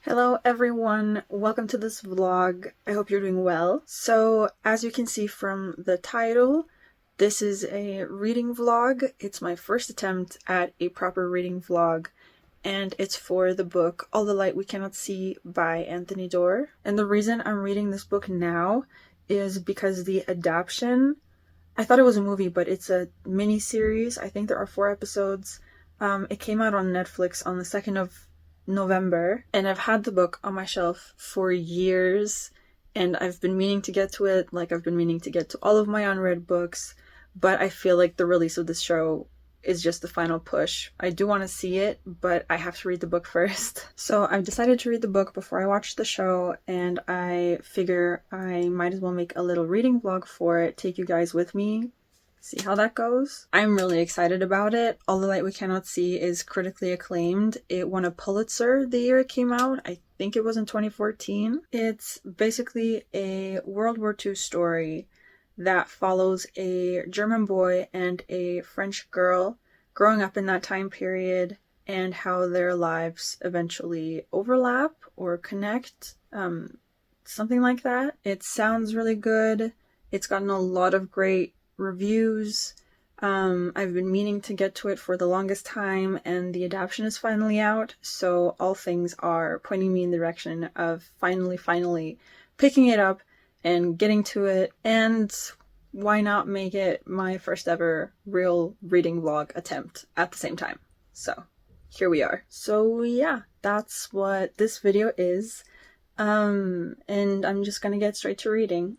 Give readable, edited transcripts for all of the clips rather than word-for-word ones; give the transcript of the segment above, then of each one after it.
Hello everyone, welcome to this vlog. I hope you're doing well. So as you can see from the title, this is a reading vlog. It's my first attempt at a proper reading vlog, and it's for the book All the Light We Cannot See by Anthony Doerr. And the reason I'm reading this book now is because the adaptation, I thought it was a movie, but it's a mini series. I think there are 4 episodes. It came out on Netflix on the 2nd of November, and I've had the book on my shelf for years, and I've been meaning to get to it, like I've been meaning to get to all of my unread books, but I feel like the release of this show is just the final push. I do want to see it, but I have to read the book first. So I've decided to read the book before I watch the show, and I figure I might as well make a little reading vlog for it, take you guys with me, see how that goes. I'm really excited about it. All the Light We Cannot See is critically acclaimed. It won a Pulitzer the year it came out. I think it was in 2014. It's basically a World War II story that follows a German boy and a French girl growing up in that time period and how their lives eventually overlap or connect. Something like that. It sounds really good. It's gotten a lot of great reviews. I've been meaning to get to it for the longest time, and the adaptation is finally out, so all things are pointing me in the direction of finally picking it up and getting to it, and why not make it my first ever real reading vlog attempt at the same time. So here we are. So yeah, that's what this video is, and I'm just gonna get straight to reading.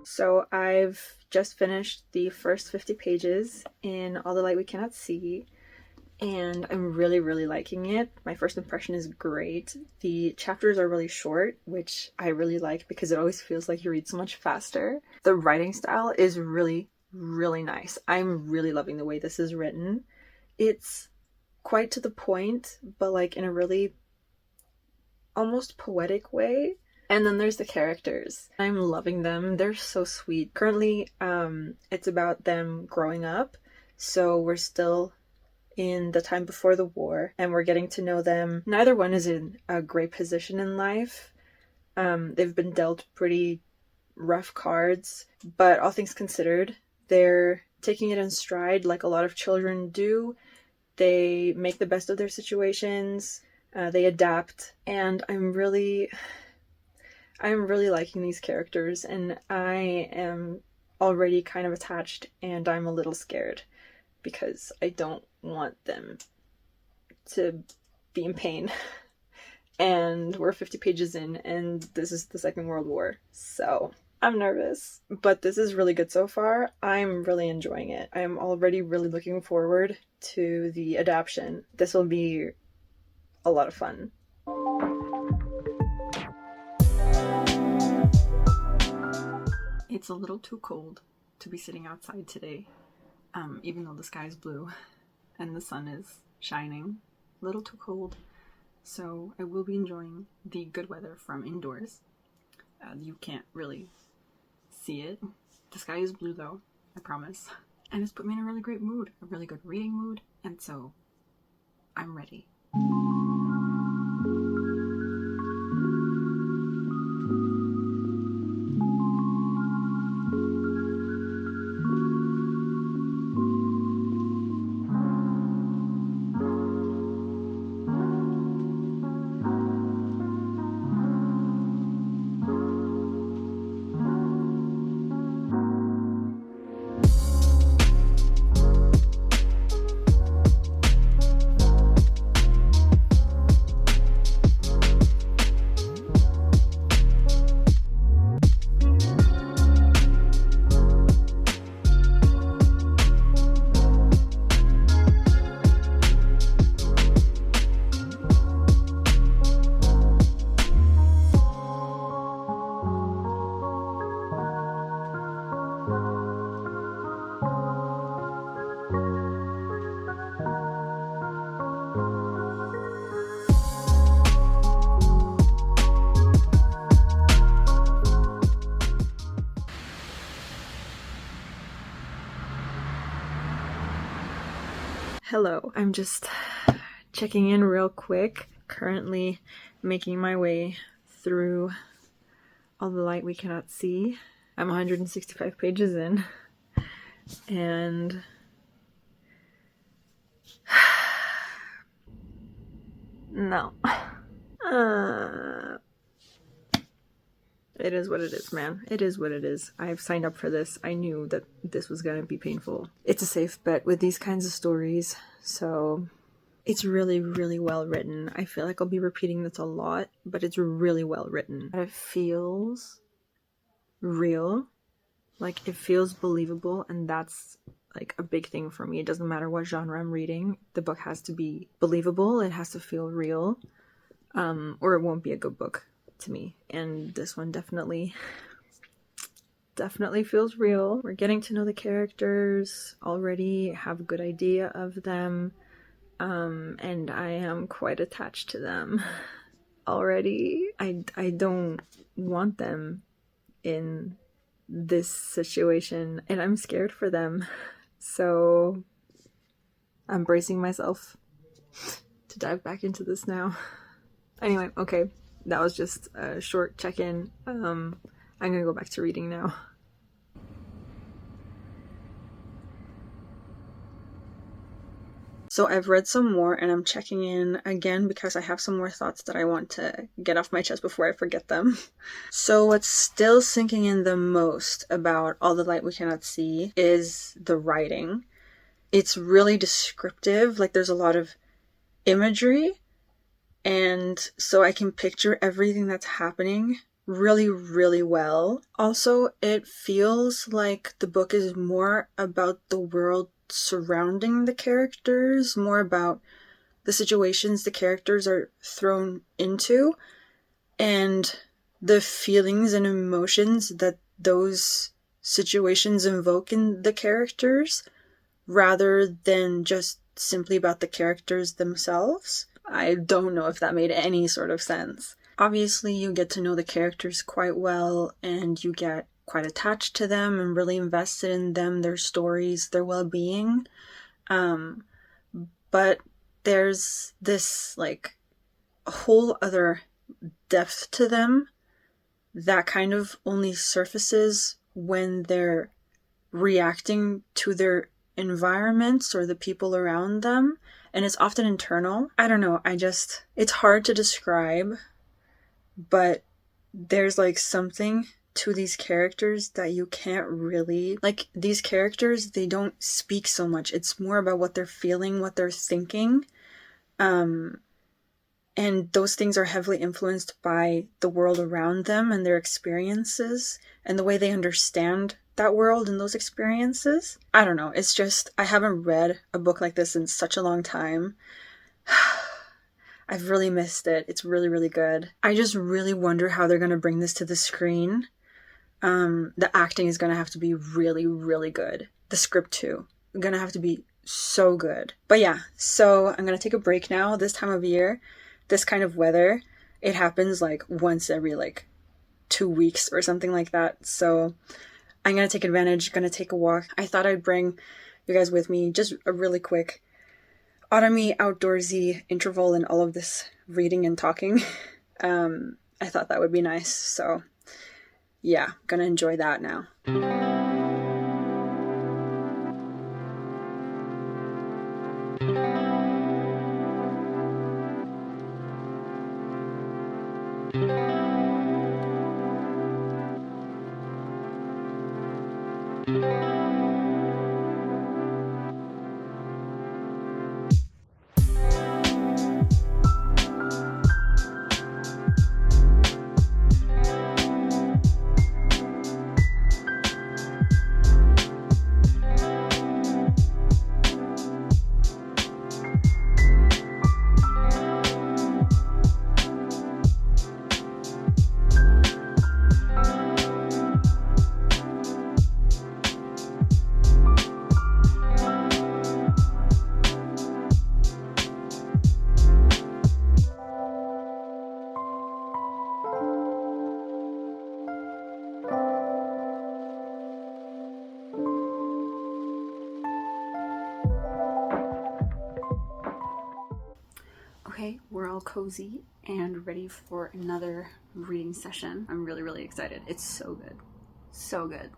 So I've just finished the first 50 pages in All the Light We Cannot See, and I'm really liking it. My first impression is great. The chapters are really short, which I really like because it always feels like you read so much faster. The writing style is really nice. I'm really loving the way this is written. It's quite to the point, but like in a really almost poetic way. And then there's the characters. I'm loving them. They're so sweet. Currently, it's about them growing up. So we're still in the time before the war, and we're getting to know them. Neither one is in a great position in life. They've been dealt pretty rough cards, but all things considered, they're taking it in stride like a lot of children do. They make the best of their situations. They adapt, and I'm really liking these characters, and I am already kind of attached, and I'm a little scared because I don't want them to be in pain. And we're 50 pages in, and this is the Second World War, so I'm nervous. But this is really good so far. I'm really enjoying it. I'm already really looking forward to the adaptation. This will be a lot of fun. It's a little too cold to be sitting outside today, even though the sky is blue and the sun is shining. A little too cold, so I will be enjoying the good weather from indoors. You can't really see it. The sky is blue though, I promise. And it's put me in a really great mood, a really good reading mood, and so I'm ready. Hello, I'm just checking in real quick. Currently making my way through All the Light We Cannot See. I'm 165 pages in, and no. It is what it is, man. It is what it is. I've signed up for this. I knew that this was gonna be painful. It's a safe bet with these kinds of stories, so it's really, really well written. I feel like I'll be repeating this a lot, but it's really well written. It feels real. Like, it feels believable, and that's like a big thing for me. It doesn't matter what genre I'm reading. The book has to be believable. It has to feel real, or it won't be a good book to me. And this one definitely feels real. We're getting to know the characters already, have a good idea of them, and I am quite attached to them already. I don't want them in this situation, and I'm scared for them, so I'm bracing myself to dive back into this now. Anyway, okay, that was just a short check-in. I'm gonna go back to reading now. So I've read some more, and I'm checking in again because I have some more thoughts that I want to get off my chest before I forget them. So what's still sinking in the most about All the Light We Cannot See is the writing. It's really descriptive, like there's a lot of imagery, and so I can picture everything that's happening really, really well. Also, it feels like the book is more about the world surrounding the characters, more about the situations the characters are thrown into, and the feelings and emotions that those situations invoke in the characters, rather than just simply about the characters themselves. I don't know if that made any sort of sense. Obviously, you get to know the characters quite well, and you get quite attached to them and really invested in them, their stories, their well-being. But there's this, like, a whole other depth to them that kind of only surfaces when they're reacting to their environments or the people around them, and it's often internal. I don't know, it's hard to describe, but there's like something to these characters that you can't really, like, these characters, they don't speak so much. It's more about what they're feeling, what they're thinking, and those things are heavily influenced by the world around them and their experiences and the way they understand that world and those experiences. I don't know, it's just, I haven't read a book like this in such a long time. I've really missed it. It's really, really good. I just really wonder how they're going to bring this to the screen. The acting is going to have to be really, really good. The script too. Going to have to be so good. But yeah, so I'm going to take a break now. This time of year, this kind of weather, it happens like once every like 2 weeks or something like that. So I'm going to take advantage, going to take a walk. I thought I'd bring you guys with me, just a really quick autumny, outdoorsy interval in all of this reading and talking. I thought that would be nice. So yeah, gonna enjoy that now. Okay, we're all cozy and ready for another reading session. I'm really, really excited. It's so good. So good.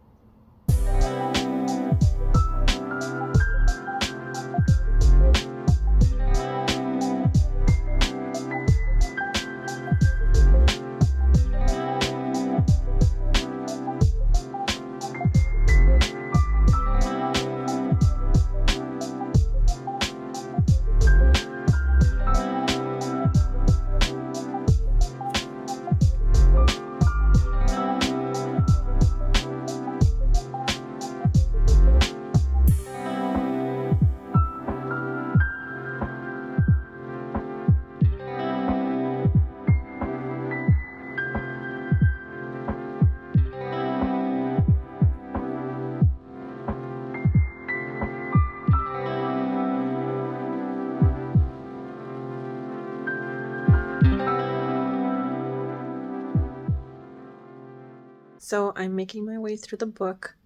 So I'm making my way through the book,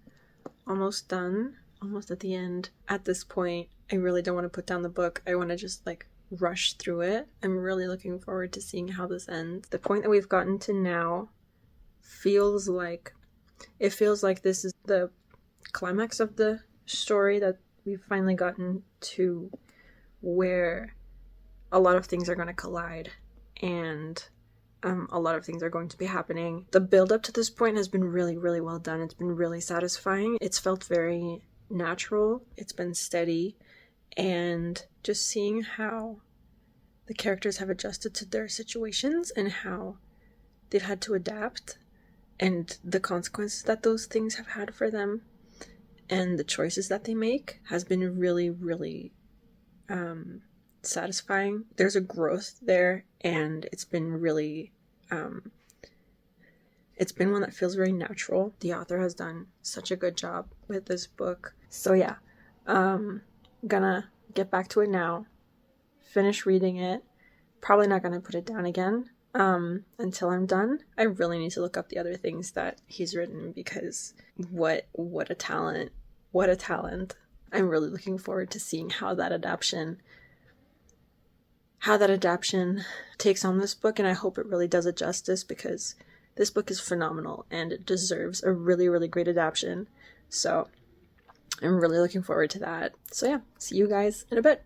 almost done, almost at the end. At this point, I really don't want to put down the book. I want to just rush through it. I'm really looking forward to seeing how this ends. The point that we've gotten to now feels like this is the climax of the story, that we've finally gotten to where a lot of things are going to collide and a lot of things are going to be happening. The build up to this point has been really, really well done. It's been really satisfying. It's felt very natural. It's been steady. And just seeing how the characters have adjusted to their situations and how they've had to adapt and the consequences that those things have had for them and the choices that they make has been really, really satisfying. There's a growth there, and it's been really it's been one that feels very natural. The author has done such a good job with this book. So yeah, gonna get back to it now, finish reading it. Probably not gonna put it down again until I'm done. I really need to look up the other things that he's written, because what a talent. I'm really looking forward to seeing how that adaptation takes on this book, and I hope it really does it justice, because this book is phenomenal and it deserves a really, really great adaptation. So I'm really looking forward to that. So yeah, see you guys in a bit.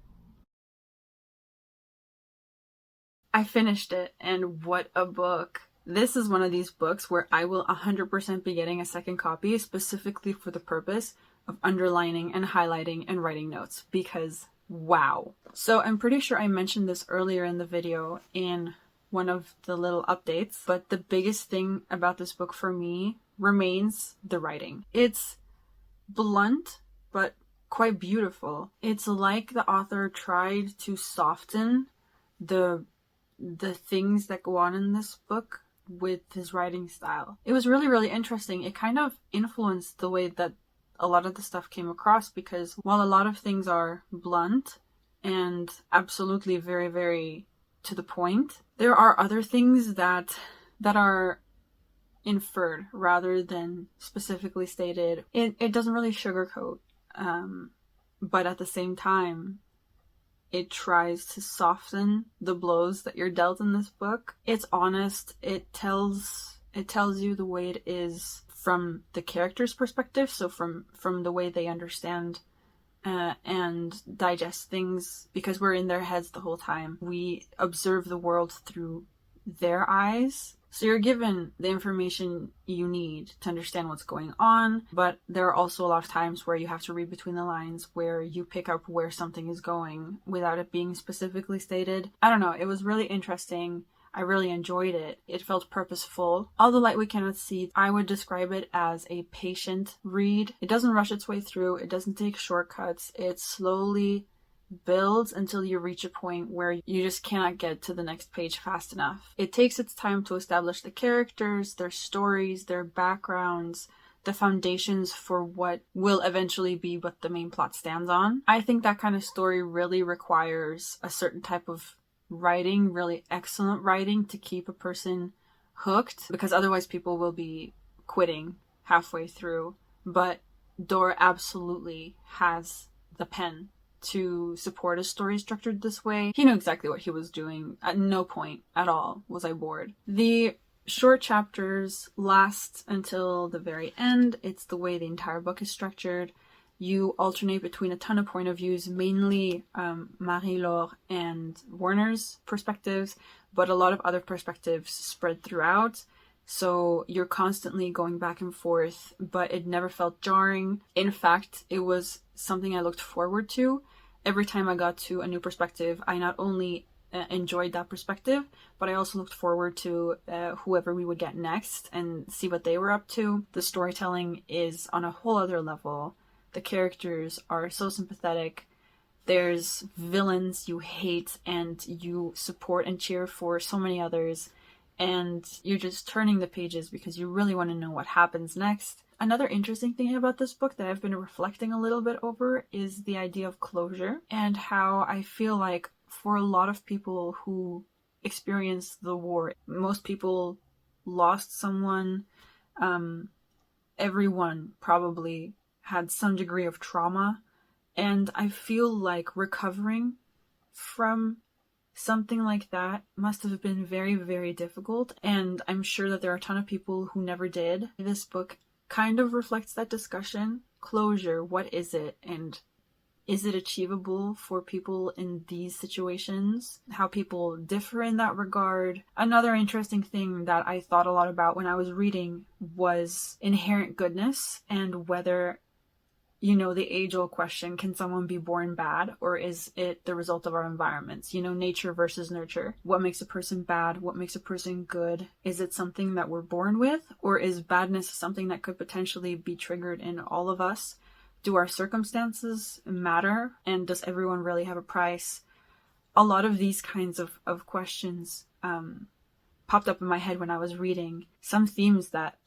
I finished it, and what a book. This is one of these books where I will 100% be getting a second copy, specifically for the purpose of underlining and highlighting and writing notes, because wow. So I'm pretty sure I mentioned this earlier in the video in one of the little updates, but the biggest thing about this book for me remains the writing. It's blunt, but quite beautiful. It's like the author tried to soften the things that go on in this book with his writing style. It was really, really interesting. It kind of influenced the way that a lot of the stuff came across, because while a lot of things are blunt and absolutely very, very to the point, there are other things that are inferred rather than specifically stated. It doesn't really sugarcoat, but at the same time, it tries to soften the blows that you're dealt in this book. It's honest. It tells you the way it is from the character's perspective, so from the way they understand and digest things, because we're in their heads the whole time. We observe the world through their eyes. So you're given the information you need to understand what's going on, but there are also a lot of times where you have to read between the lines, where you pick up where something is going without it being specifically stated. I don't know, it was really interesting. I really enjoyed it. It felt purposeful. All the light we cannot see, I would describe it as a patient read. It doesn't rush its way through. It doesn't take shortcuts. It slowly builds until you reach a point where you just cannot get to the next page fast enough. It takes its time to establish the characters, their stories, their backgrounds, the foundations for what will eventually be what the main plot stands on. I think that kind of story really requires a certain type of writing, really excellent writing, to keep a person hooked, because otherwise people will be quitting halfway through. But Doerr absolutely has the pen to support a story structured this way. He knew exactly what he was doing. At no point at all was I bored. The short chapters last until the very end. It's the way the entire book is structured. You alternate between a ton of point of views, mainly Marie-Laure and Werner's perspectives, but a lot of other perspectives spread throughout. So you're constantly going back and forth, but it never felt jarring. In fact, it was something I looked forward to. Every time I got to a new perspective, I not only enjoyed that perspective, but I also looked forward to whoever we would get next and see what they were up to. The storytelling is on a whole other level. The characters are so sympathetic. There's villains you hate and you support and cheer for so many others. And you're just turning the pages because you really want to know what happens next. Another interesting thing about this book that I've been reflecting a little bit over is the idea of closure, and how I feel like for a lot of people who experienced the war, most people lost someone. Everyone probably had some degree of trauma, and I feel like recovering from something like that must have been very, very difficult, and I'm sure that there are a ton of people who never did. This book kind of reflects that discussion. Closure, what is it, and is it achievable for people in these situations? How people differ in that regard. Another interesting thing that I thought a lot about when I was reading was inherent goodness, and whether, you know, the age-old question, can someone be born bad, or is it the result of our environments? You know, nature versus nurture. What makes a person bad? What makes a person good? Is it something that we're born with, or is badness something that could potentially be triggered in all of us? Do our circumstances matter? And does everyone really have a price? A lot of these kinds of questions popped up in my head when I was reading. Some themes that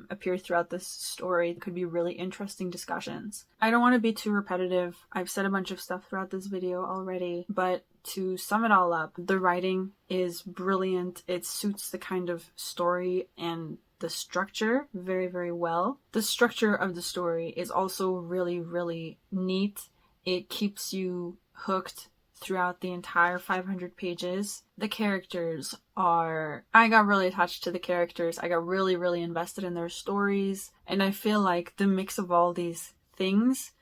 appear throughout this story could be really interesting discussions. I don't want to be too repetitive. I've said a bunch of stuff throughout this video already, but to sum it all up, the writing is brilliant. It suits the kind of story and the structure very, very well. The structure of the story is also really, really neat. It keeps you hooked throughout the entire 500 pages. The characters I got really attached to the characters. I got really, really invested in their stories. And I feel like the mix of all these things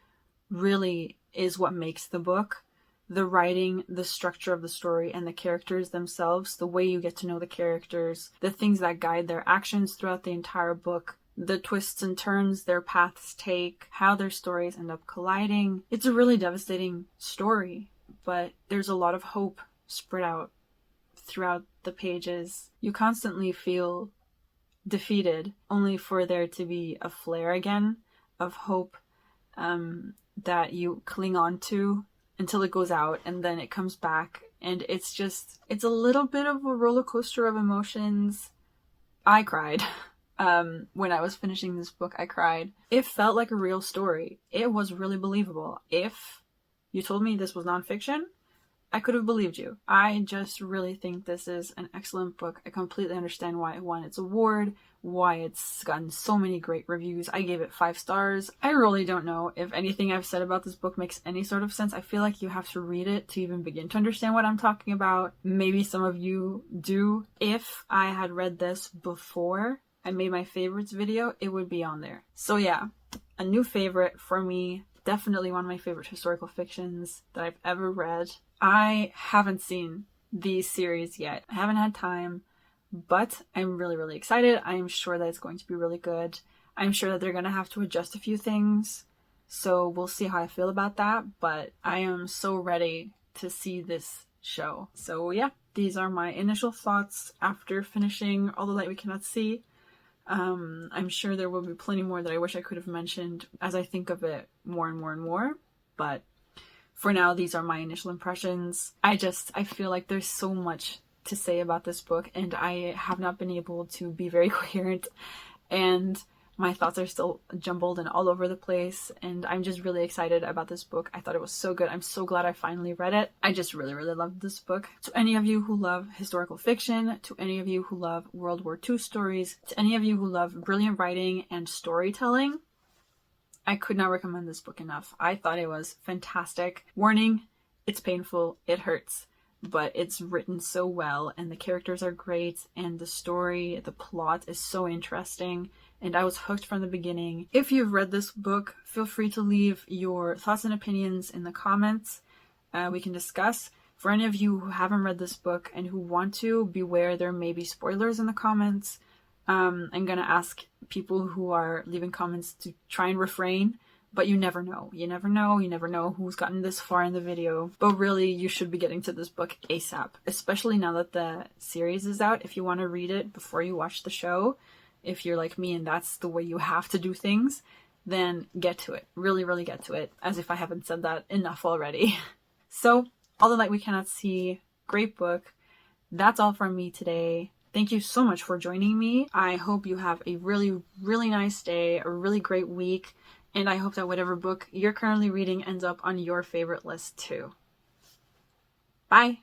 really is what makes the book. The writing, the structure of the story, and the characters themselves, the way you get to know the characters, the things that guide their actions throughout the entire book, the twists and turns their paths take, how their stories end up colliding. It's a really devastating story, but there's a lot of hope spread out throughout the pages. You constantly feel defeated, only for there to be a flare again of hope that you cling on to until it goes out, and then it comes back, and it's a little bit of a roller coaster of emotions. I cried. When I was finishing this book, I cried. It felt like a real story. It was really believable. If you told me this was nonfiction, I could have believed you. I just really think this is an excellent book. I completely understand why it won its award, why it's gotten so many great reviews. I gave it 5 stars. I really don't know if anything I've said about this book makes any sort of sense. I feel like you have to read it to even begin to understand what I'm talking about. Maybe some of you do. If I had read this before I made my favorites video, it would be on there. So yeah, a new favorite for me. Definitely one of my favorite historical fictions that I've ever read. I haven't seen these series yet. I haven't had time, but I'm really, really excited. I'm sure that it's going to be really good. I'm sure that they're going to have to adjust a few things, so we'll see how I feel about that, but I am so ready to see this show. So yeah, these are my initial thoughts after finishing All the Light We Cannot See. I'm sure there will be plenty more that I wish I could have mentioned as I think of it more and more and more, but for now, these are my initial impressions. I feel like there's so much to say about this book, and I have not been able to be very coherent, and my thoughts are still jumbled and all over the place, and I'm just really excited about this book. I thought it was so good. I'm so glad I finally read it. I just really, really loved this book. To any of you who love historical fiction, to any of you who love World War II stories, to any of you who love brilliant writing and storytelling, I could not recommend this book enough. I thought it was fantastic. Warning, it's painful, it hurts, but it's written so well, and the characters are great, and the story, the plot is so interesting, and I was hooked from the beginning. If you've read this book, feel free to leave your thoughts and opinions in the comments. We can discuss. For any of you who haven't read this book and who want to, beware, there may be spoilers in the comments. I'm gonna ask people who are leaving comments to try and refrain, but you never know. You never know who's gotten this far in the video. But really, you should be getting to this book ASAP, especially now that the series is out. If you want to read it before you watch the show, if you're like me and that's the way you have to do things, then get to it. Really, really get to it, as if I haven't said that enough already. So, All the Light We Cannot See, great book. That's all from me today. Thank you so much for joining me. I hope you have a really, really nice day, a really great week, and I hope that whatever book you're currently reading ends up on your favorite list too. Bye!